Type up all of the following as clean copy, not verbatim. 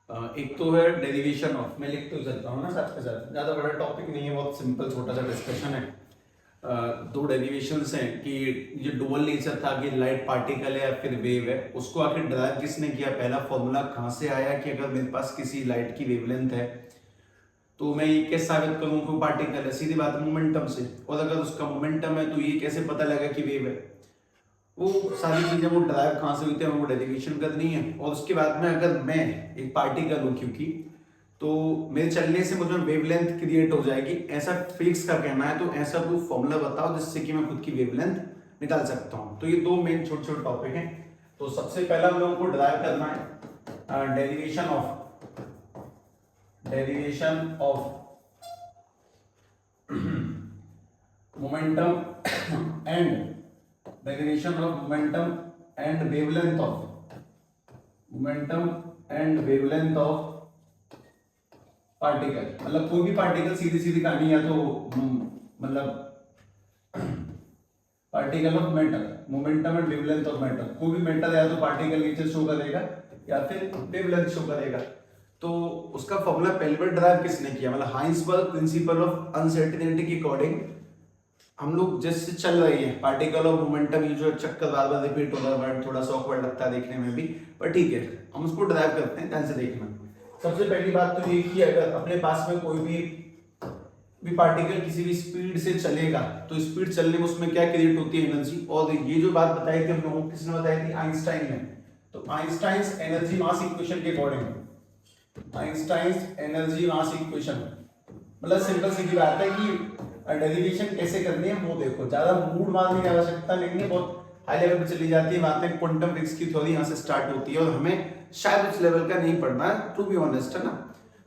एक तो है डेरिवेशन ऑफ, मैं लिख तो चलता हूँ ना साथ के साथ, ज़्यादा बड़ा टॉपिक नहीं है, बहुत सिंपल छोटा सा डिस्कशन है। दो डेरिवेशंस हैं कि ये डुअल नेचर था कि लाइट पार्टिकल है या फिर वेव है, उसको आखिर ड्राइव किसने किया, पहला फॉर्मूला कहाँ से आया कि अगर मेरे पास किसी लाइट की वेवलेंथ है तो मैं ये कैसे साबित करूँ कि वो पार्टिकल है, सीधी बात मोमेंटम से, और अगर उसका मोमेंटम है तो ये कैसे पता लगा कि वेव है। वो सारी चीजें वो ड्राइव कहाँ से हुई थी हमें वो डेरिवेशन करनी है। और उसके बाद में अगर मैं एक पार्टिकल हूँ क्योंकि, तो मेरे चलने से मुझे वेवलेंथ क्रिएट हो जाएगी, ऐसा फिजिक्स का कहना है। तो ऐसा कोई फॉर्मूला बताओ जिससे कि मैं खुद की वेवलेंथ निकाल सकता हूँ। तो ये दो मेन छोटे छोटे टॉपिक हैं। तो सबसे पहला हम लोगों को ड्राइव करना है derivation of momentum and derivation of momentum and wavelength of particle. मतलब कोई भी पार्टिकल, सीधी सीधी कहानी, या तो मतलब particle of metal, momentum and wavelength of metal. कोई भी मेटल या तो पार्टिकल नीचे शो करेगा या फिर वेवलेंथ शो करेगा। तो उसका फॉर्मूला पहले बार ड्राइव किसने किया, मतलब हाइंसबर्ग प्रिंसिपल ऑफ अनसर्टेनिटी के अकॉर्डिंग हम लोग जैसे चल रही है पार्टिकल ऑफ मोमेंटम, ये जो चक्कर बार बार रिपीट हो रहा है वर्ड, थोड़ा सा ऑकवर्ड लगता है देखने में भी, पर ठीक है, हम उसको ड्राइव करते हैं, ध्यान से देखना। सबसे पहली बात तो ये कि अगर अपने पास में कोई भी पार्टिकल किसी भी स्पीड से चलेगा तो स्पीड चलने में उसमें क्या क्रिएट होती है, एनर्जी। और ये जो बात बताई थी हम लोगों को, किसने बताई थी, आइंस्टाइन ने। तो आइंस्टाइन्स एनर्जी मास इक्वेशन के अकॉर्डिंग, आइंस्टाइन्स एनर्जी मास इक्वेशन, मतलब सिंपल सी बात है कि डेरिवेशन कैसे करनी है वो देखो, ज्यादा मूड मारने की आवश्यकता नहीं है, बहुत हाई लेवल पे चली जाती है बातें। क्वांटम फिजिक्स की थ्योरी यहाँ से स्टार्ट होती है और हमें शायद उस लेवल का नहीं पढ़ना है, टू बी ऑनेस्ट, है ना।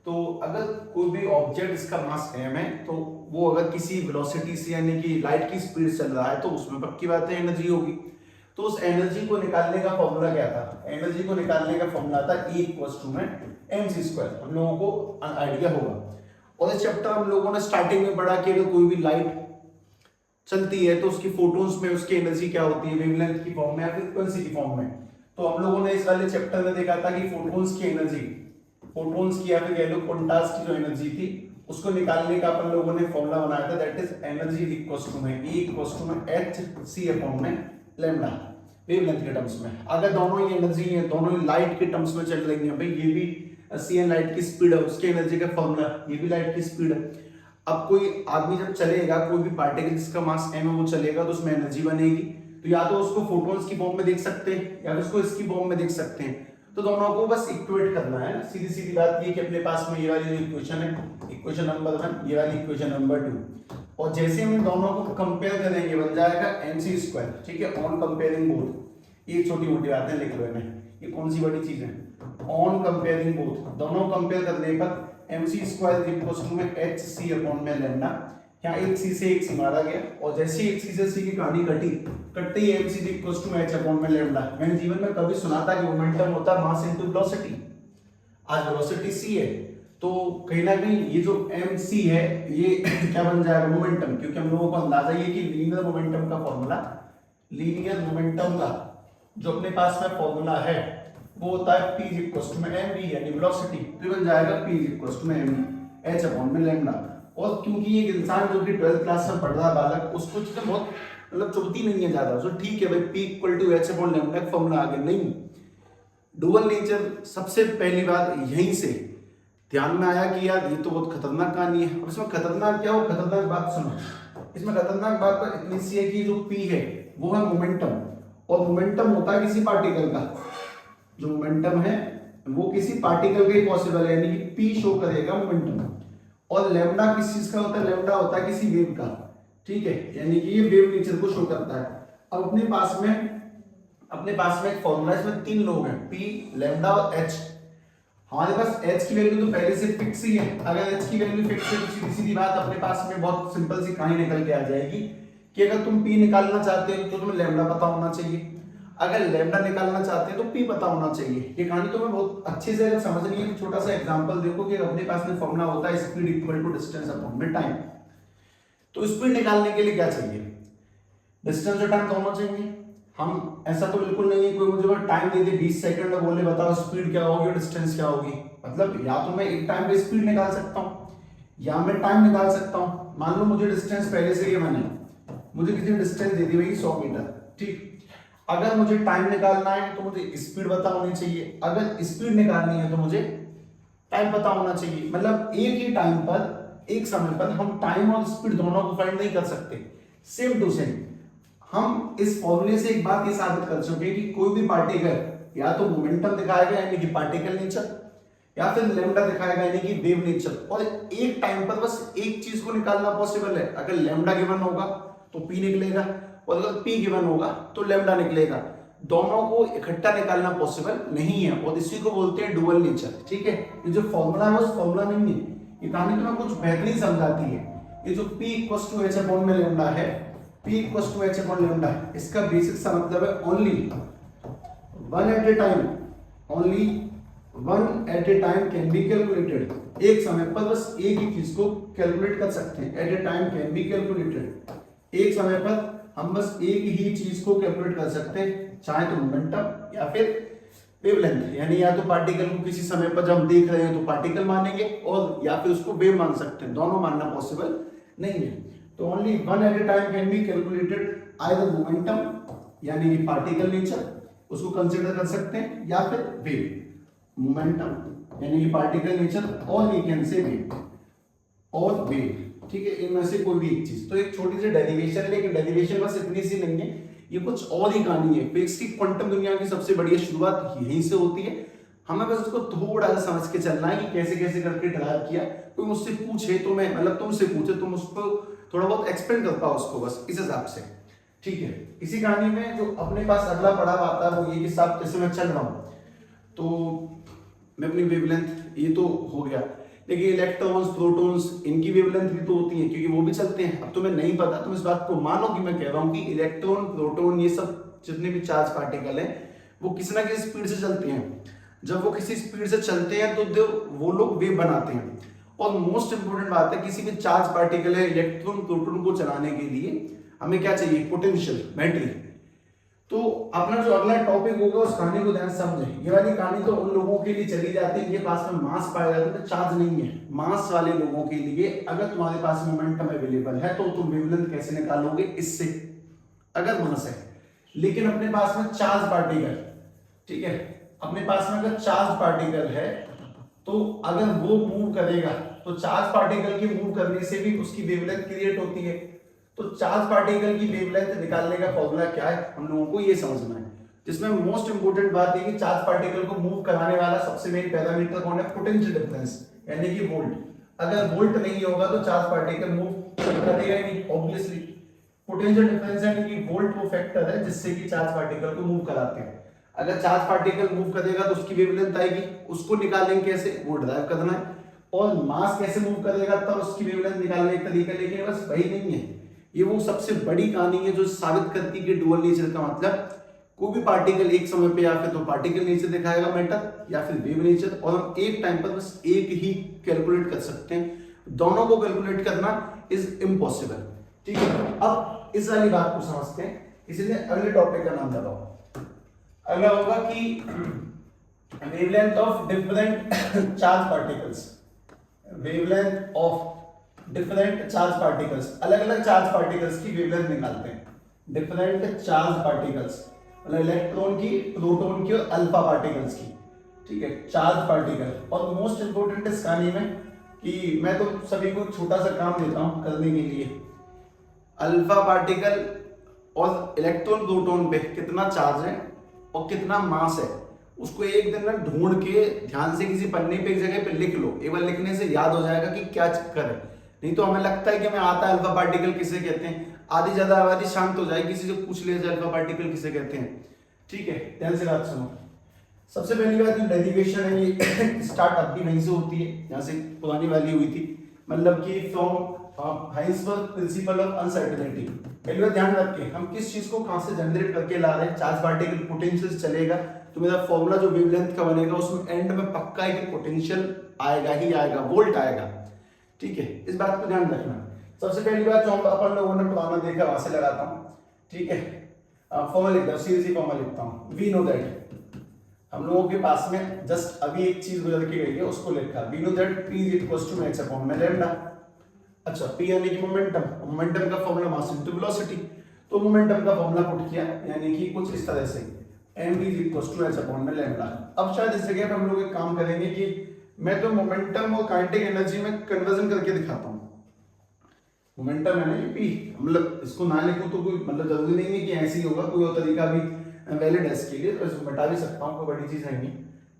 तो अगर कोई भी ऑब्जेक्ट इसका मास m है, तो वो अगर किसी वेलोसिटी से यानी कि लाइट की स्पीड चल रहा है तो उसमें पक्की बात है एनर्जी होगी। तो उस एनर्जी को निकालने का फॉर्मूला क्या था, एनर्जी को निकालने का फॉर्मूला था E = mc²। हम लोगों को आइडिया होगा। और इस चैप्टर हम लोगों ने स्टार्टिंग में पढ़ा कि अगर कोई भी लाइट चलती है तो उसकी फोटोन्स में उसकी एनर्जी क्या होती है, वेवलेंथ की फॉर्म में या फ्रीक्वेंसी की फॉर्म में। तो हम लोगों ने इस वाले चैप्टर में देखा था कि फोटोन्स की एनर्जी, फोटोन्स की या फिर कह लो क्वांटास की जो एनर्जी थी, उसको निकालने का अपन लोगों ने फॉर्मूला बनाया था, that is energy E = lambda, wavelength के टर्म्स में। अगर दोनों ही एनर्जी है, दोनों ही लाइट के टर्म्स में चल रही है भाई, ये भी सी लाइट की स्पीड है, उसकी एनर्जी का फॉर्मूला, ये भी लाइट की स्पीड है। अब कोई आदमी जब चलेगा, कोई भी पार्टिकल जिसका मास m है वो चलेगा तो उसमें एनर्जी बनेगी। तो या तो उसको फोटॉन्स की फॉर्म में देख सकते हैं या फिर उसको इसकी फॉर्म में देख सकते हैं। तो दोनों को बस इक्वेट करना है ना, सीधी सीधी बात ये कि अपने पास में ये वाली जो इक्वेशन है, इक्वेशन नंबर 1, ये वाली इक्वेशन नंबर 2, और जैसे हम इन दोनों को कंपेयर करेंगे बन जाएगा mc²। ठीक है, ऑन कंपेयरिंग बोथ, ये छोटी मोटी बातें लिख लो इन्हें, ये कौन सी बड़ी चीज है, ऑन कंपेयरिंग बोथ, दोनों कंपेयर करने पर mc² hc/में लैम्डा, यहाँ एक सी से एक सी मारा गया, और जैसे एक सी से सी की कहानी कटते ही mc h/में लैम्डा। मैंने जीवन में कभी सुना था कि मोमेंटम होता है मास इनटू वेलोसिटी, आज वेलोसिटी c है, तो कहीं ना कहीं ये जो mc है ये क्या बन जाएगा, मोमेंटम। क्योंकि हम लोगों को अंदाजा ये कि लीनियर मोमेंटम का फॉर्मूला, लीनियर मोमेंटम का जो अपने पास में फॉर्मूला है वो होता है p mv यानी वेलोसिटी, तो बन जाएगा p mv h/में लैम्डा। और क्योंकि एक इंसान जो कि 12th क्लास में पढ़ रहा है बालक, उसको चीजें बहुत मतलब चुभती नहीं है ज्यादा, तो ठीक है भाई, p = h/λ फॉर्मूला आगे नहीं। डुअल नेचर, सबसे पहली बात यहीं से ध्यान में आया कि यार ये तो बहुत खतरनाक कहानी है। अब इसमें खतरनाक क्या हो, खतरनाक बात सुनो, इसमें खतरनाक बात तो इतनी सी है कि जो p है वो है मोमेंटम, और मोमेंटम होता है किसी पार्टिकल का, जो मोमेंटम है वो किसी पार्टिकल का ही पॉसिबल है, यानी कि p शो करेगा मोमेंटम। और लैम्डा किस चीज का होता है, लैम्डा होता है किसी वेव का, ठीक है, यानी कि ये वेव नेचर को शो करता है। अब अपने पास में एक फॉर्मूला है, इसमें 3 लोग हैं, p, लैम्डा और h। हमारे पास h की वैल्यू तो पहले से फिक्स ही है। अगर h की वैल्यू फिक्स है तो सीधी सीधी बात अपने पास में बहुत सिंपल सी कहानी निकल के आ जाएगी कि अगर तुम p निकालना चाहते हो तो तुम्हें लैम्डा पता होना चाहिए, अगर लैम्डा निकालना चाहते हैं तो p पता होना चाहिए। ये कहानी तुम्हें बहुत अच्छे से अगर समझनी है तो छोटा सा एग्जांपल देखो कि अपने पास में फॉर्मूला होता है speed equal to distance upon में टाइम। तो स्पीड निकालने के लिए क्या चाहिए, डिस्टेंस और टाइम दोनों चाहिए। हम ऐसा तो बिल्कुल नहीं है कोई मुझे टाइम दे दे 20 सेकंड में बोले बताओ स्पीड क्या होगी और डिस्टेंस क्या होगी, मतलब या तो मैं एक टाइम पे स्पीड निकाल सकता हूँ या मैं टाइम निकाल सकता हूँ। मान लो मुझे डिस्टेंस पहले से गिवन है, मुझे किसी डिस्टेंस दे दी भाई 100 मीटर, ठीक। अगर मुझे टाइम निकालना है तो मुझे स्पीड पता होनी चाहिए, अगर स्पीड निकालनी है तो मुझे टाइम पता होना चाहिए। मतलब एक ही टाइम पर, एक समय पर हम टाइम और स्पीड दोनों को फाइंड नहीं कर सकते सेम टू सेम। हम इस फॉर्मूले से एक बात ये साबित कर चुके हैं कि कोई भी पार्टिकल या तो मोमेंटम दिखाएगा यानी कि पार्टिकल नेचर, या फिर लैम्डा दिखाएगा यानी कि वेव नेचर, और एक टाइम पर बस एक चीज को निकालना पॉसिबल है। अगर लैम्डा गिवन होगा तो पी निकलेगा, और अगर पी गिवन होगा तो लैम्डा निकलेगा। दोनों को इकट्ठा निकालना पॉसिबल नहीं है, और इसी को बोलते हैं डुअल नेचर, ठीक है। ये जो फॉर्मूला है उस फॉर्मूला नहीं है, ये कहानी तुम्हें कुछ बेहतरीन समझाती है। ये जो P equals to h upon में लैम्डा है, P equals to h upon lambda, इसका बेसिक सा मतलब है only one at a time, only one at a time can be calculated. एक समय पर बस एक ही चीज को कैलकुलेट कर सकते हैं। At a time can be calculated, एक समय पर हम बस एक ही चीज को कैलकुलेट कर सकते हैं, चाहे तो मोमेंटम या फिर वेवलेंथ। यानी या तो पार्टिकल को किसी समय पर जब हम देख रहे हैं तो पार्टिकल मानेंगे, और या फिर उसको वेव मान सकते हैं, दोनों मानना पॉसिबल नहीं है। तो only one at a time can be calculated, either momentum यानी कि पार्टिकल नेचर उसको कंसीडर कर सकते हैं, या फिर वेव, मोमेंटम यानी कि पार्टिकल नेचर, और वी कैन से वेव और वेव, ठीक है। इनमें से कोई भी एक चीज। तो एक छोटी सी डेरिवेशन है, लेकिन डेरिवेशन बस इतनी सी नहीं है, ये कुछ और ही कहानी है। फिजिक्स की क्वांटम दुनिया की सबसे बढ़िया शुरुआत यहीं से होती है। हमें बस उसको थोड़ा सा समझ के चलना है कि कैसे कैसे करके ड्राइव किया। कोई मुझसे पूछे तो मैं, मतलब तुमसे पूछे तुम उसको थोड़ा बहुत एक्सप्लेन कर पाओ उसको, बस इस हिसाब से, ठीक है। इसी कहानी में जो अपने पास अगला पड़ाव आता है वो ये कि साहब जैसे मैं चल रहा हूँ तो मैं अपनी वेवलेंथ, ये तो हो गया, देखिए इलेक्ट्रॉन्स प्रोटॉन्स इनकी वेवलेंथ भी तो होती है क्योंकि वो भी चलते हैं। अब तुम्हें नहीं पता, तुम इस बात को मानो कि मैं कह रहा हूँ कि इलेक्ट्रॉन प्रोटॉन ये सब जितने भी चार्ज पार्टिकल हैं वो किसी ना किसी स्पीड से चलते हैं। जब वो किसी स्पीड से चलते हैं तो वो लोग वेव बनाते हैं। और मोस्ट इंपोर्टेंट बात है, किसी भी चार्ज पार्टिकल है इलेक्ट्रॉन प्रोटॉन को चलाने के लिए हमें क्या चाहिए, पोटेंशियल, बैटरी। तो अपना जो अगला टॉपिक होगा उस कहानी को ध्यान समझें। ये वाली कहानी तो उन लोगों के लिए चली जाती है जिनके पास में मास पाया जाता है, तो चार्ज नहीं है। मास वाले लोगों के लिए अगर तुम्हारे पास मोमेंटम अवेलेबल है तो तुम वेवलेंथ कैसे निकालोगे, इससे, अगर मास है। लेकिन अपने पास में चार्ज पार्टिकल, ठीक है, अपने पास में अगर चार्ज पार्टिकल है तो अगर वो मूव करेगा तो चार्ज पार्टिकल के मूव करने से भी उसकी वेवलेंथ क्रिएट होती है। तो चार्ज पार्टिकल की वेवलेंथ निकालने का फॉर्मूला क्या है, हम लोगों को ये समझना है। जिसमें मोस्ट इंपोर्टेंट बात है कि चार्ज पार्टिकल को मूव कराने वाला सबसे मेन पैरामीटर कौन है, पोटेंशियल डिफरेंस यानी कि वोल्ट। अगर वोल्ट नहीं होगा तो चार्ज पार्टिकल मूव करेगा ही नहीं, ऑब्वियसली। पोटेंशियल डिफरेंस यानी कि वोल्ट वो फैक्टर है जिससे कि चार्ज पार्टिकल को मूव कराते हैं। अगर चार्ज पार्टिकल मूव करेगा तो उसकी वेवलेंथ आएगी, उसको निकालेंगे कैसे, वो ड्राइव करना है। और मास कैसे मूव करेगा तब उसकी वेवलेंथ निकालने का तरीका, लेकिन बस वही नहीं है। ये वो सबसे बड़ी कहानी है जो साबित करती है कि डुअल नेचर का मतलब कोई भी पार्टिकल एक समय पे या फिर तो पार्टिकल नेचर दिखाएगा मैटर, या फिर वेव नेचर, और हम एक टाइम पर बस एक ही कैलकुलेट कर सकते हैं। दोनों को कैलकुलेट करना इज इम्पॉसिबल, ठीक है। अब इस वाली बात को समझते हैं, इसलिए अगले टॉपिक का नाम लगाओ। अगला होगा कि wavelength of different charge particles, wavelength of different charge particles, अलग अलग चार्ज पार्टिकल्स की वेवलेंथ निकालते हैं। डिफरेंट चार्ज पार्टिकल्स मतलब इलेक्ट्रॉन की, प्रोटॉन की और अल्फा पार्टिकल्स की, ठीक है, चार्ज पार्टिकल। और मोस्ट इंपोर्टेंट इस कहानी में कि मैं तो सभी को छोटा सा काम देता हूं करने के लिए, अल्फा पार्टिकल और इलेक्ट्रॉन प्रोटॉन पे कितना चार्ज है और कितना मास है, उसको एक दिन में ढूंढ के ध्यान से किसी पन्ने पे एक जगह पे लिख लो। एक बार लिखने से याद हो जाएगा कि क्या चक्कर है। नहीं तो हमें लगता है कि हमें आता है अल्फा पार्टिकल किसे कहते हैं, आधी ज्यादा आबादी शांत हो जाए, किसी से पूछ ले जाए अल्फा पार्टिकल किसे कहते हैं, ठीक है। ध्यान से बात सुनो। सबसे पहली बात, डेरिवेशन है ये स्टार्ट आपकी वहीं से होती है जहां से पुरानी वाली हुई थी, मतलब कि फ्रॉम हाइंसबर्ग प्रिंसिपल ऑफ अनसर्टेनिटी। पहली बात ध्यान रख के हम किस चीज को कहां से जनरेट करके ला रहे हैं, चार्ज पार्टिकल पोटेंशियल से चलेगा तो मेरा फॉर्मूला जो वेवलेंथ का बनेगा उसमें एंड में पक्का है कि पोटेंशियल आएगा ही आएगा, वोल्ट आएगा, ठीक है। इस बात को ध्यान रखना। सबसे पहली बात जो अपन लोगों ने पुराना देखा वहां से लगाता हूं, ठीक है। फॉर्मूला लिखता हूं, सीधी सी फॉर्मूला लिखता हूं, वी नो दैट हम लोगों के पास में जस्ट अभी एक चीज गुजर के गई है, उसको लिखा, we know that p is equals to h upon में लैम्डा। अच्छा, p यानी कि मोमेंटम, मोमेंटम का फॉर्मूला मास इनटू वेलोसिटी, तो मोमेंटम का फॉर्मूला पुट किया, यानी कि कुछ इस तरह से m is equals to h upon में लैम्डा। अब शायद इस जगह पे हम लोग एक काम करेंगे कि मैं तो मोमेंटम और काइनेटिक एनर्जी में कन्वर्जन करके दिखाता हूँ। मोमेंटम है ना ये p, मतलब इसको ना लिखूं तो कोई मतलब जरूरी नहीं है कि ऐसे ही होगा, कोई और तरीका भी वैलिड है इसके लिए, तो इसको बता भी सकता हूँ, कोई बड़ी चीज है नहीं।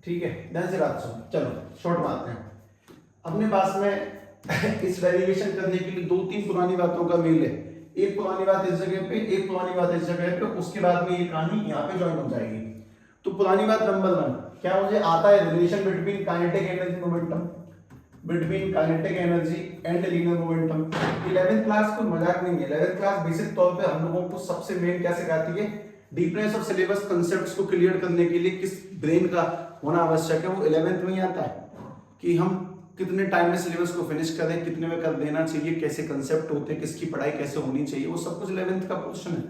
ठीक है, ध्यान से बात सुनो। चलो शॉर्ट मारते हैं। अपने पास में इस वेरिएशन करने के लिए दो तीन पुरानी बातों का मेल है, एक पुरानी बात इस जगह पे, एक पुरानी बात इस जगह पे, उसके बाद में ये कहानी यहाँ पे ज्वाइन हो जाएगी। तो पुरानी बात नंबर 1 क्या मुझे आता है, relation between kinetic energy momentum, between kinetic energy and linear momentum. 11th class कोई मजाक नहीं है, 11th क्लास बेसिक तौर पे हम लोगों को सबसे मेन क्या सिखाती है, डीपनेस ऑफ सिलेबस कांसेप्ट्स को क्लियर करने के लिए किस ब्रेन का होना आवश्यक है, वो 11th में ही आता है कि हम कितने टाइम में सिलेबस को फिनिश करें, कितने में कर देना चाहिए, कैसे कंसेप्ट होते हैं, किसकी पढ़ाई कैसे होनी चाहिए, वो सब कुछ 11th का पोर्शन है।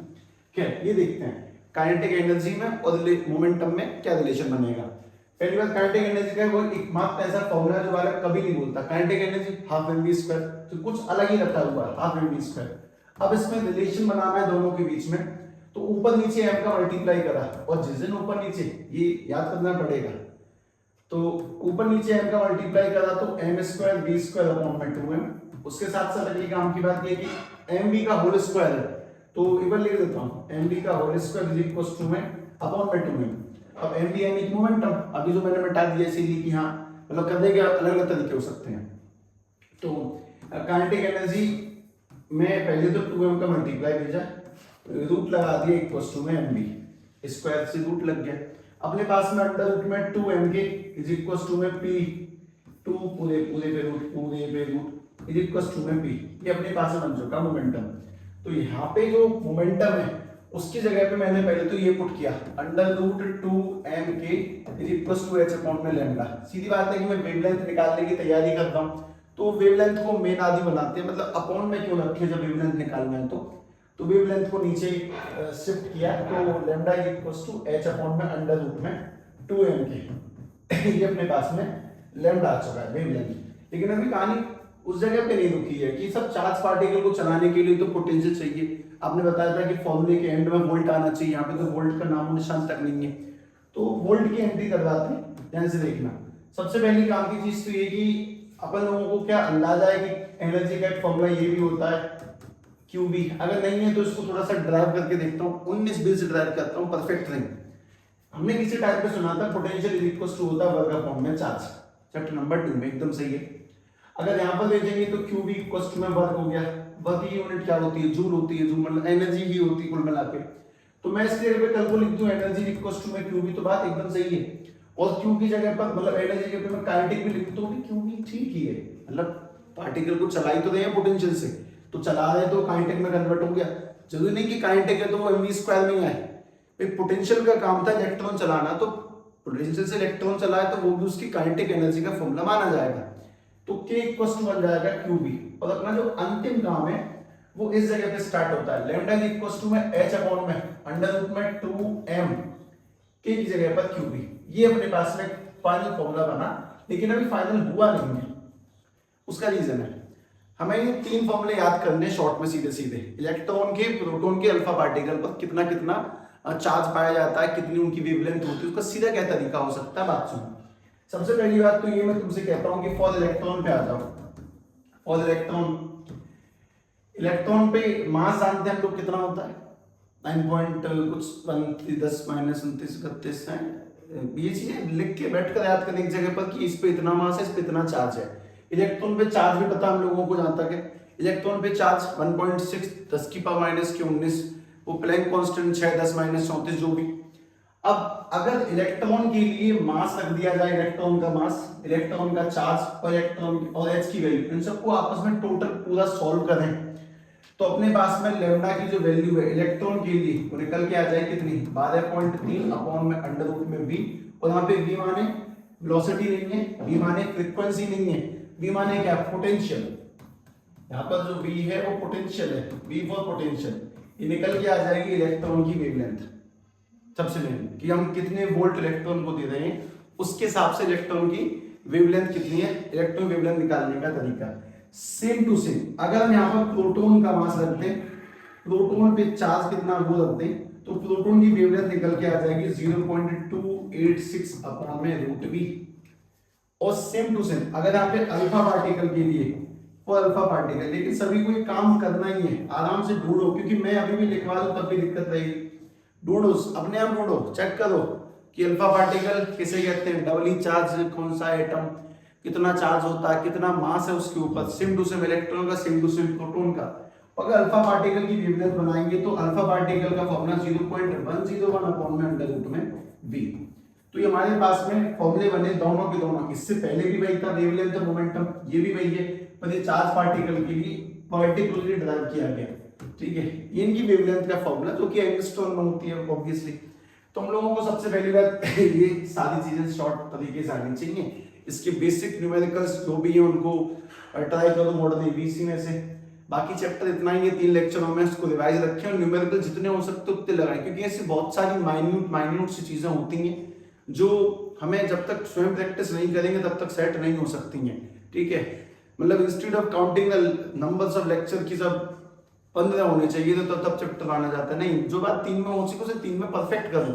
क्या ये देखते हैं काइनेटिक एनर्जी में और मोमेंटम में क्या रिलेशन बनेगा। पहली बात, काइनेटिक एनर्जी का वो एकमात्र ऐसा फॉर्मूला जो वाला कभी नहीं बोलता, kinetic energy half m v square, तो कुछ अलग ही रखा हुआ है हाफ एम वी स्क्वायर। अब इसमें रिलेशन बनाना है दोनों के बीच में, तो ऊपर नीचे m का मल्टीप्लाई करा, और जिस दिन ऊपर नीचे ये याद करना पड़ेगा, तो ऊपर नीचे m का मल्टीप्लाई करा तो m square v square upon में 2m। उसके साथ साथ अगली काम की बात ये कि mv का होल स्क्वायर है, तो एक बार लिख देता हूं, mv का whole square is equal to में अपॉन में 2m। अब mv यानी कि मोमेंटम, अभी जो मैंने मिटा दिया इसीलिए कि हाँ मतलब करने के अलग अलग तरीके हो सकते हैं। तो काइनेटिक एनर्जी में पहले तो 2m का मल्टीप्लाई भेजा, रूट लगा दिया इक्वल टू में mv, स्क्वायर से रूट लग गया। अपने पास में अंडर रूट में 2m के इज इक्वल टू में p, 2 पूरे पूरे पे रूट, पूरे पे रूट इज इक्वल टू में p, ये अपने पास में बन चुका मोमेंटम। तो यहाँ पे जो मोमेंटम है उसकी जगह पे मैंने पहले तो ये पुट किया, अंडर रूट 2m के is equal to h upon में लैम्डा। सीधी बात है कि मैं वेवलेंथ निकालने की तैयारी करता हूँ, तो वेवलेंथ को मेन आदि बनाते हैं, मतलब अपॉन में क्यों रखे जब वेवलेंथ निकालना है तो वेवलेंथ को नीचे शिफ्ट किया, तो lambda is equal to h upon में अंडर रूट में 2m के ये अपने पास में लैम्डा आ चुका है वेवलेंथ। लेकिन अभी कहानी उस जगह पे नहीं रुकी है कि सब चार्ज पार्टिकल को चलाने के लिए तो पोटेंशियल चाहिए। आपने बताया था कि फॉर्मूले के एंड में वोल्ट आना चाहिए, यहाँ पे तो वोल्ट का नामो निशान तक नहीं है, तो वोल्ट की एंट्री करवाते हैं। ध्यान से देखना, सबसे पहली काम की चीज तो ये कि अपन लोगों को क्या अंदाजा है कि एनर्जी का एक फॉर्मूला ये भी होता है QV, अगर नहीं है तो इसको थोड़ा सा ड्राइव करके देखता हूँ, 19-20 से ड्राइव करता हूँ, परफेक्ट नहीं। हमने किसी टाइप पे सुना था पोटेंशियल इज इक्वल टू होता है वर्ग अपॉन में चार्ज, चैप्टर नंबर 2 में, एकदम सही है। अगर यहाँ पर देखेंगे तो QV इक्वल टू में वर्ग हो गया, वर्ग की यूनिट क्या होती है, जूल होती है, जूल मतलब एनर्जी ही होती है कुल मिला के। तो मैं इसके जगह पे कल को लिख दूं एनर्जी इक्वल टू में QV, तो बात एकदम सही है। और Q की जगह पर मतलब एनर्जी के ऊपर मैं काइनेटिक भी लिख दूं तो भी QV ठीक ही है, मतलब पार्टिकल को चला ही तो रहे हैं पोटेंशियल से, तो चला रहे तो काइनेटिक में कन्वर्ट हो गया। जरूरी नहीं कि काइनेटिक है तो वो mv स्क्वायर में आए, एक पोटेंशियल का काम था इलेक्ट्रॉन चलाना, तो पोटेंशियल से इलेक्ट्रॉन चलाए तो वो भी उसकी काइनेटिक एनर्जी का फॉर्मूला माना जाएगा, तो K इक्वल टू बन जाएगा QV। और अपना जो अंतिम काम है वो इस जगह पे स्टार्ट होता है, लैम्डा इक्वल टू में h अपॉन में अंडर रूट में 2m, K की जगह पर QV। ये अपने पास में फाइनल फॉर्मूला बना, लेकिन अभी फाइनल हुआ नहीं है। उसका रीजन है हमें ये 3 फॉर्मूले याद करने शॉर्ट में सीधे सीधे, इलेक्ट्रॉन के, प्रोटॉन के, अल्फा पार्टिकल पर कितना कितना चार्ज पाया जाता है, कितनी उनकी वेवलेंथ होती है, उसका सीधा क्या तरीका हो सकता है। बात सुनो, सबसे पहली बात तो ये मैं तुमसे कहता हूं कि फॉर इलेक्ट्रॉन पे आ जाओ। फॉर इलेक्ट्रॉन पे मास जानते हैं हम लोग कितना होता है, 9 कुछ 10 माइनस 29 31 है। ये चीजें लिख के बैठ कर याद करने की जगह पर कि इस पे इतना मास है, इस पे इतना चार्ज है। इलेक्ट्रॉन पे चार्ज भी पता हम लोगों को, जहां तक है इलेक्ट्रॉन पे चार्ज 1.6 10 की पावर माइनस के 19, वो प्लैंक कांस्टेंट 6 10 माइनस 34 जो भी। अब अगर इलेक्ट्रॉन के लिए मास रख दिया जाए, इलेक्ट्रॉन का मास, इलेक्ट्रॉन का चार्ज और इलेक्ट्रॉन और h की वैल्यू, इन सबको आपस में टोटल पूरा सॉल्व करें, तो अपने पास में लैम्डा की जो वैल्यू है इलेक्ट्रॉन के लिए वो निकल के आ जाए कितनी, 12.3 अपॉन में अंडर रूट में v। और यहाँ पे v माने वेलोसिटी नहीं है, v माने फ्रीक्वेंसी नहीं है, v माने क्या, पोटेंशियल। यहाँ पर जो v है वो पोटेंशियल है, v फॉर पोटेंशियल, ये निकल के आ जाएगी इलेक्ट्रॉन की वेवलेंथ। सबसे मेन कि हम कितने वोल्ट इलेक्ट्रॉन को दे रहे हैं, उसके हिसाब से इलेक्ट्रॉन की वेवलेंथ कितनी है, इलेक्ट्रॉन वेवलेंथ निकालने का तरीका सेम टू सेम। अगर हम यहाँ पर प्रोटॉन का मास रखते हैं, प्रोटॉन पे चार्ज कितना वो रखते हैं, तो प्रोटॉन की वेवलेंथ निकल के आ जाएगी 0.286 अपॉन में रूट वी। और सेम टू सेम अगर यहाँ पे अल्फा पार्टिकल के लिए, वो अल्फा पार्टिकल, लेकिन सभी को एक काम करना ही है, आराम से ढूंढो, क्योंकि मैं अभी भी लिखवा दूं तब भी दिक्कत रहेगी। ढूंढो, अपने आप ढूंढो, चेक करो कि अल्फा पार्टिकल किसे कहते हैं, डबली चार्ज कौन सा एटम, कितना चार्ज होता है, कितना मास है उसके ऊपर, सेम टू सेम इलेक्ट्रॉन का, सेम टू सेम प्रोटॉन का। अगर अल्फा पार्टिकल की वेवलेंथ बनाएंगे तो अल्फा पार्टिकल का फॉर्मूला 0.101 अपॉन में अंडर रूट में v। तो ये हमारे पास में फॉर्मूले बने दोनों के दोनों, इससे पहले भी वही था वेवलेंथ और मोमेंटम, ये भी वही है, पर ये चार्ज पार्टिकल के लिए पर्टिकुलरली ड्राइव किया गया। ठीक है, इनकी वेवलेंथ का फॉर्मूला जो कि एंगस्ट्रॉन में होती है ऑब्वियसली। तो हम लोगों को सबसे पहली बात ये सारी चीजें शॉर्ट तरीके से आनी चाहिए। इसके बेसिक न्यूमेरिकल्स जो भी है उनको ट्राई करो मॉडर्न एबीसी में से। बाकी चैप्टर इतना ही है, 3 लेक्चरों में इसको रिवाइज रखें और न्यूमेरिकल जितने हो सकते उतने लगाएं, क्योंकि ऐसी बहुत सारी माइन्यूट सी चीजें होती हैं जो हमें जब तक स्वयं प्रैक्टिस नहीं करेंगे तब तक सेट नहीं हो सकती हैं। ठीक है, मतलब instead of counting the numbers of lecture की जब 15 होने चाहिए तो तब चैप्टर आना जाता है, नहीं, जो बात 3 में हो सके उसे 3 में परफेक्ट कर लो।